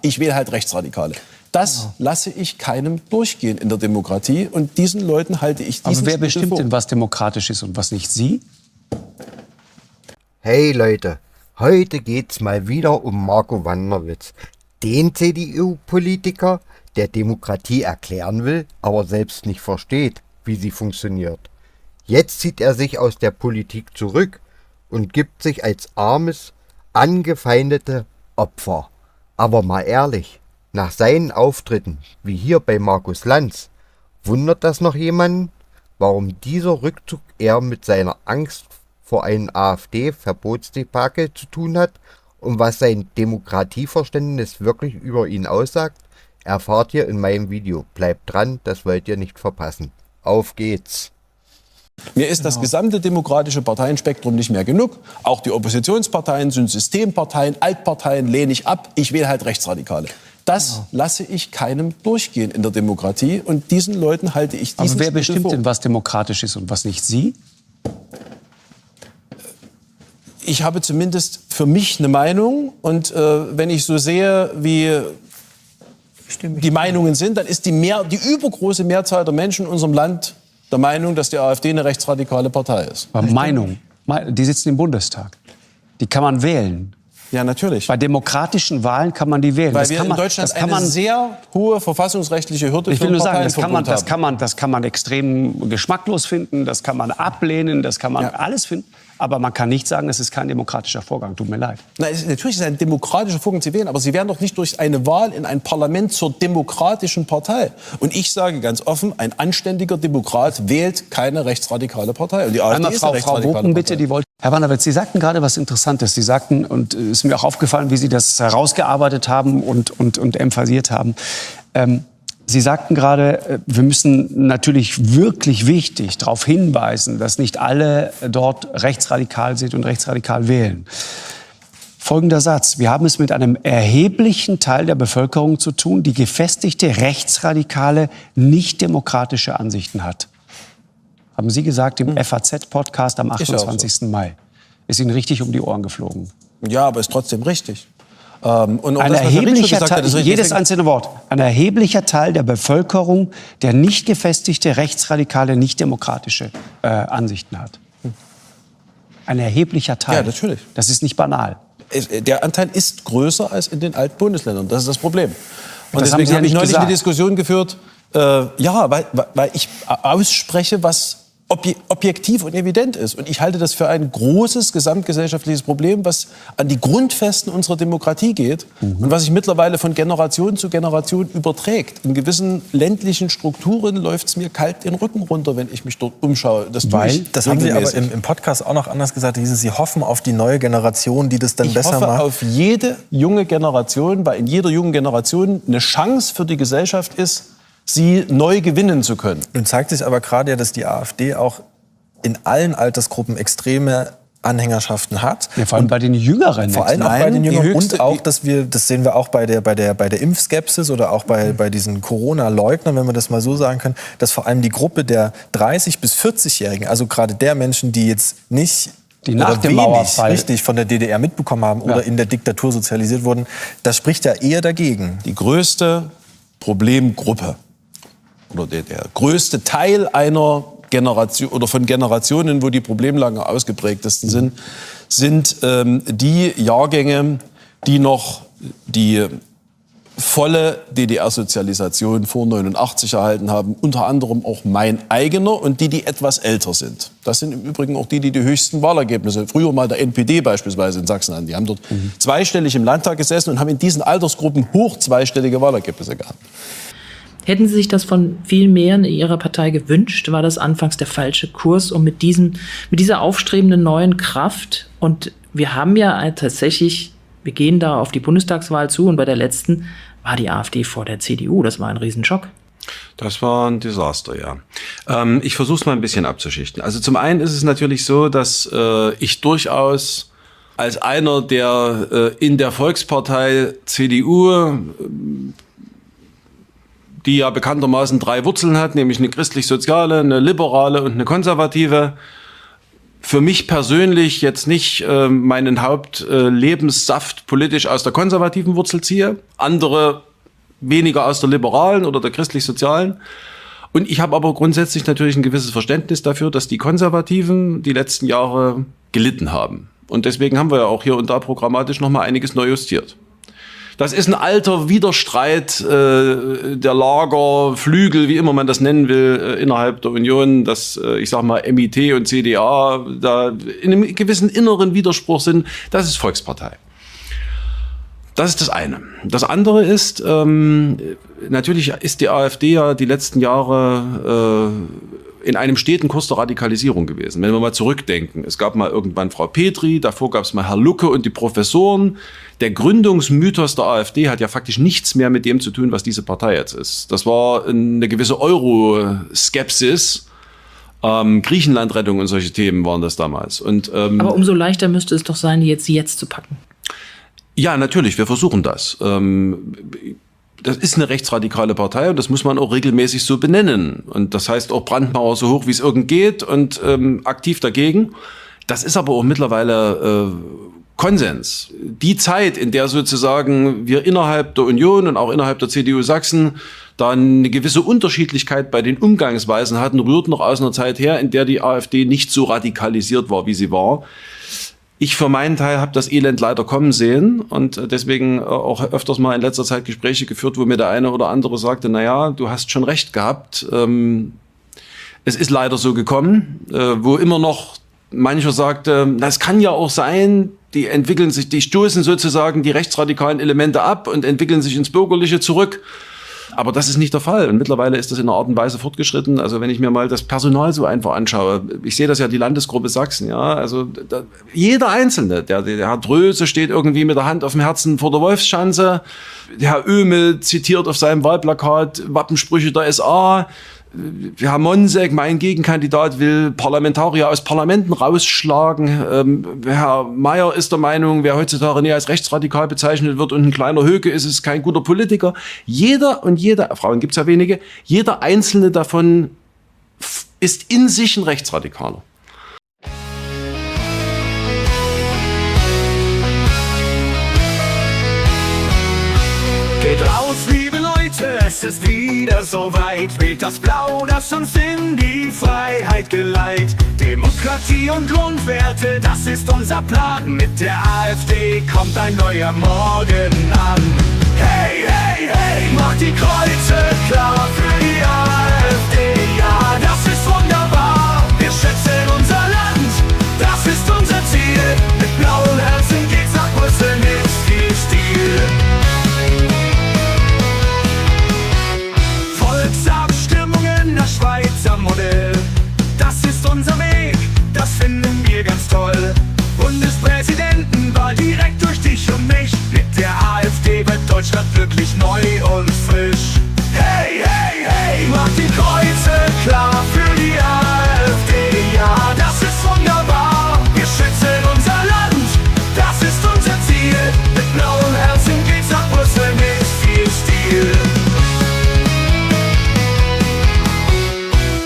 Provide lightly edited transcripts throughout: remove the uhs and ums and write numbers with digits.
Ich wähle halt Rechtsradikale. Das lasse ich keinem durchgehen in der Demokratie. Und diesen Leuten halte ich diesen Aber wer Spiegel bestimmt vor. denn, was demokratisch ist und was nicht? Sie? Hey Leute, heute geht's mal wieder um Marco Wanderwitz, den CDU-Politiker, der Demokratie erklären will, aber selbst nicht versteht, wie sie funktioniert. Jetzt zieht er sich aus der Politik zurück und gibt sich als armes, angefeindete Opfer. Aber mal ehrlich, nach seinen Auftritten, wie hier bei Markus Lanz, wundert das noch jemanden, warum dieser Rückzug eher mit seiner Angst vor einem AfD-Verbotsdebakel zu tun hat und was sein Demokratieverständnis wirklich über ihn aussagt, erfahrt ihr in meinem Video. Bleibt dran, das wollt ihr nicht verpassen. Auf geht's! Mir ist das gesamte demokratische Parteienspektrum nicht mehr genug. Auch die Oppositionsparteien sind Systemparteien, Altparteien lehne ich ab. Ich wähle halt Rechtsradikale. Das lasse ich keinem durchgehen in der Demokratie. Und diesen Leuten halte ich diesen Aber wer Spiegel bestimmt vor. denn, was demokratisch ist und was nicht? Sie? Ich habe zumindest für mich eine Meinung. Und wenn ich so sehe, wie die Meinungen sind, dann ist die übergroße Mehrzahl der Menschen in unserem Land der Meinung, dass die AfD eine rechtsradikale Partei ist. Aber Meinung. Die sitzen im Bundestag. Die kann man wählen. Ja, natürlich. Bei demokratischen Wahlen kann man die wählen. Weil wir in Deutschland eine sehr hohe verfassungsrechtliche Hürde Ich will für nur sagen, Parteienverbund das kann man extrem geschmacklos finden, das kann man ablehnen, das kann man alles finden. Aber man kann nicht sagen, es ist kein demokratischer Vorgang. Tut mir leid. Nein, natürlich ist es ein demokratischer Vorgang, Sie wählen, aber Sie werden doch nicht durch eine Wahl in ein Parlament zur demokratischen Partei. Und ich sage ganz offen, ein anständiger Demokrat wählt keine rechtsradikale Partei. Und die AfD Einmal ist eine Frau rechtsradikale Woken, bitte, Partei. die wollte. Herr Wanderwitz, Sie sagten gerade was Interessantes. Sie sagten, und es ist mir auch aufgefallen, wie Sie das herausgearbeitet haben und emphasiert haben. Sie sagten gerade, wir müssen natürlich wirklich wichtig darauf hinweisen, dass nicht alle dort rechtsradikal sind und rechtsradikal wählen. Folgender Satz. Wir haben es mit einem erheblichen Teil der Bevölkerung zu tun, die gefestigte rechtsradikale, nicht demokratische Ansichten hat. Haben Sie gesagt im FAZ-Podcast am 28. Mai. Ist Ihnen richtig um die Ohren geflogen. Ja, aber ist trotzdem richtig. Und auch Ein das, was Herr Richter erheblicher gesagt hat, Teil, ist richtig. jedes einzelne Wort, ein erheblicher Teil der Bevölkerung, der nicht gefestigte, rechtsradikale, nicht demokratische Ansichten hat. Ein erheblicher Teil. Ja, natürlich. Das ist nicht banal. Der Anteil ist größer als in den alten Bundesländern. Das ist das Problem. Und Das haben deswegen Sie ja habe ich nicht neulich gesagt. eine Diskussion geführt, weil ich ausspreche, was objektiv und evident ist. Und ich halte das für ein großes gesamtgesellschaftliches Problem, was an die Grundfesten unserer Demokratie geht und was sich mittlerweile von Generation zu Generation überträgt. In gewissen ländlichen Strukturen läuft es mir kalt den Rücken runter, wenn ich mich dort umschaue. Das haben Sie aber im Podcast auch noch anders gesagt. Sie hoffen auf die neue Generation, die das dann besser macht. Ich hoffe auf jede junge Generation, weil in jeder jungen Generation eine Chance für die Gesellschaft ist, sie neu gewinnen zu können. Nun zeigt sich aber gerade ja, dass die AfD auch in allen Altersgruppen extreme Anhängerschaften hat. Ja, vor allem bei den Jüngeren. Vor allem auch bei den Jüngeren. Und auch, das sehen wir auch bei der Impfskepsis oder auch bei diesen Corona-Leugnern, wenn wir das mal so sagen können, dass vor allem die Gruppe der 30- bis 40-Jährigen, also gerade der Menschen, die jetzt nicht die nach dem Mauerfall richtig von der DDR mitbekommen haben oder in der Diktatur sozialisiert wurden, das spricht ja eher dagegen. Die größte Problemgruppe oder der größte Teil einer Generation oder von Generationen, wo die Problemlagen am ausgeprägtesten sind die Jahrgänge, die noch die volle DDR-Sozialisation vor 89 erhalten haben, unter anderem auch mein eigener und die etwas älter sind. Das sind im Übrigen auch die höchsten Wahlergebnisse, früher mal der NPD beispielsweise in Sachsen hatten. Die haben dort zweistellig im Landtag gesessen und haben in diesen Altersgruppen hoch zweistellige Wahlergebnisse gehabt. Hätten Sie sich das von viel mehr in Ihrer Partei gewünscht? War das anfangs der falsche Kurs, um mit dieser aufstrebenden neuen Kraft? Und wir haben ja tatsächlich, wir gehen da auf die Bundestagswahl zu und bei der letzten war die AfD vor der CDU. Das war ein Riesenschock. Das war ein Desaster, ja. Ich versuche es mal ein bisschen abzuschichten. Also zum einen ist es natürlich so, dass ich durchaus als einer, der in der Volkspartei CDU die ja bekanntermaßen 3 Wurzeln hat, nämlich eine christlich-soziale, eine liberale und eine konservative, für mich persönlich jetzt nicht meinen Hauptlebenssaft politisch aus der konservativen Wurzel ziehe, andere weniger aus der liberalen oder der christlich-sozialen. Und ich habe aber grundsätzlich natürlich ein gewisses Verständnis dafür, dass die Konservativen die letzten Jahre gelitten haben. Und deswegen haben wir ja auch hier und da programmatisch noch mal einiges neu justiert. Das ist ein alter Widerstreit der Lager, Flügel, wie immer man das nennen will, innerhalb der Union, dass, ich sag mal, MIT und CDA da in einem gewissen inneren Widerspruch sind. Das ist Volkspartei. Das ist das eine. Das andere ist, natürlich ist die AfD ja die letzten Jahre in einem steten Kurs der Radikalisierung gewesen. Wenn wir mal zurückdenken, es gab mal irgendwann Frau Petri, davor gab es mal Herr Lucke und die Professoren. Der Gründungsmythos der AfD hat ja faktisch nichts mehr mit dem zu tun, was diese Partei jetzt ist. Das war eine gewisse Euro-Skepsis. Griechenlandrettung und solche Themen waren das damals. Und, aber umso leichter müsste es doch sein, die jetzt zu packen. Ja, natürlich, wir versuchen das. Das ist eine rechtsradikale Partei und das muss man auch regelmäßig so benennen. Und das heißt auch Brandmauer so hoch, wie es irgend geht und aktiv dagegen. Das ist aber auch mittlerweile Konsens. Die Zeit, in der sozusagen wir innerhalb der Union und auch innerhalb der CDU Sachsen da eine gewisse Unterschiedlichkeit bei den Umgangsweisen hatten, rührt noch aus einer Zeit her, in der die AfD nicht so radikalisiert war, wie sie war. Ich für meinen Teil habe das Elend leider kommen sehen und deswegen auch öfters mal in letzter Zeit Gespräche geführt, wo mir der eine oder andere sagte, naja, du hast schon recht gehabt. Es ist leider so gekommen, wo immer noch mancher sagte, das kann ja auch sein, die stoßen sozusagen die rechtsradikalen Elemente ab und entwickeln sich ins Bürgerliche zurück. Aber das ist nicht der Fall. Und mittlerweile ist das in einer Art und Weise fortgeschritten. Also wenn ich mir mal das Personal so einfach anschaue, ich sehe das ja, die Landesgruppe Sachsen, ja, also jeder Einzelne, der Herr Dröse steht irgendwie mit der Hand auf dem Herzen vor der Wolfschanze, der Herr Oehme zitiert auf seinem Wahlplakat Wappensprüche der SA, Herr Monsek, mein Gegenkandidat, will Parlamentarier aus Parlamenten rausschlagen. Herr Mayer ist der Meinung, wer heutzutage nie als rechtsradikal bezeichnet wird und ein kleiner Höke ist, ist kein guter Politiker. Jeder und jede, Frauen gibt's ja wenige, jeder einzelne davon ist in sich ein Rechtsradikaler. Geht raus, liebe Leute, es ist wieder soweit. Wählt das Blau, das uns in die Freiheit geleitet. Demokratie und Grundwerte, das ist unser Plan. Mit der AfD kommt ein neuer Morgen an. Hey, hey, hey, macht die Kreuze klar für die AfD. Ja, das ist wunderbar, wir schätzen unser Land. Das ist unser Ziel, mit blauen Herzen geht's nach Brüssel mit viel Stil. Volksabstimmungen, das Schweizer Modell. Das ist unser Weg, das finden wir ganz toll. Bundespräsidentenwahl direkt durch dich und mich. Mit der AfD wird Deutschland wirklich neu und frisch. Hey, hey, hey, macht die Kreuze klar für die AfD. Ja, das ist wunderbar, wir schützen unser Land. Das ist unser Ziel, mit blauen Herzen geht's nach Brüssel mit viel Stil.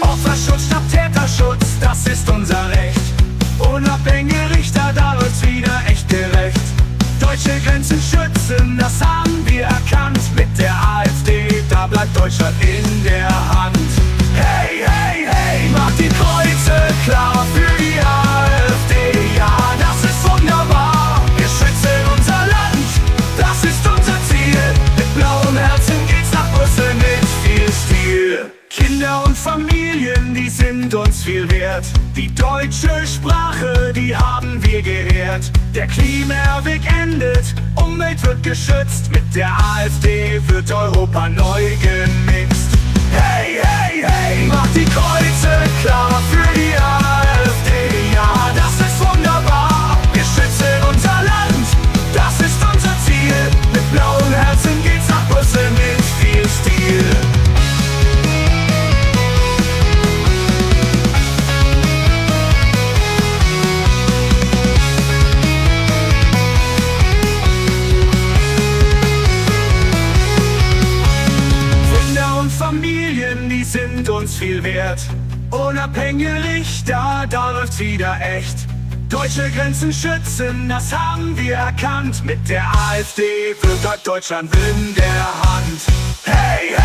Opferschutz statt Täterschutz, das ist unser Recht. Unabhängige Richter, da wird's wieder echt gerecht. Deutsche Grenzen schützen, das haben wir erkannt. Mit der AfD, da bleibt Deutschland in der Hand. Hey, hey, hey, macht die Kreuze klar für die AfD. Ja, das ist wunderbar, wir schützen unser Land. Das ist unser Ziel, mit blauen Herzen geht's nach Brüssel mit viel Stil. Kinder und Familien, die sind uns viel wert. Die deutsche Sprache, die haben wir geehrt. Der Klimaweg endet, Umwelt wird geschützt. Mit der AfD wird Europa neu gemixt. Hey, hey, hey, macht die Kreuze klar für die AfD. Ja, das ist wunderbar, wir schützen unser Land. Das ist unser Ziel, mit blauen Herzen geht's nach Brüssel mit viel Stil. Familien, die sind uns viel wert. Unabhängige Richter, da läuft's wieder echt. Deutsche Grenzen schützen, das haben wir erkannt. Mit der AfD wird Deutschland in der Hand. Hey, hey!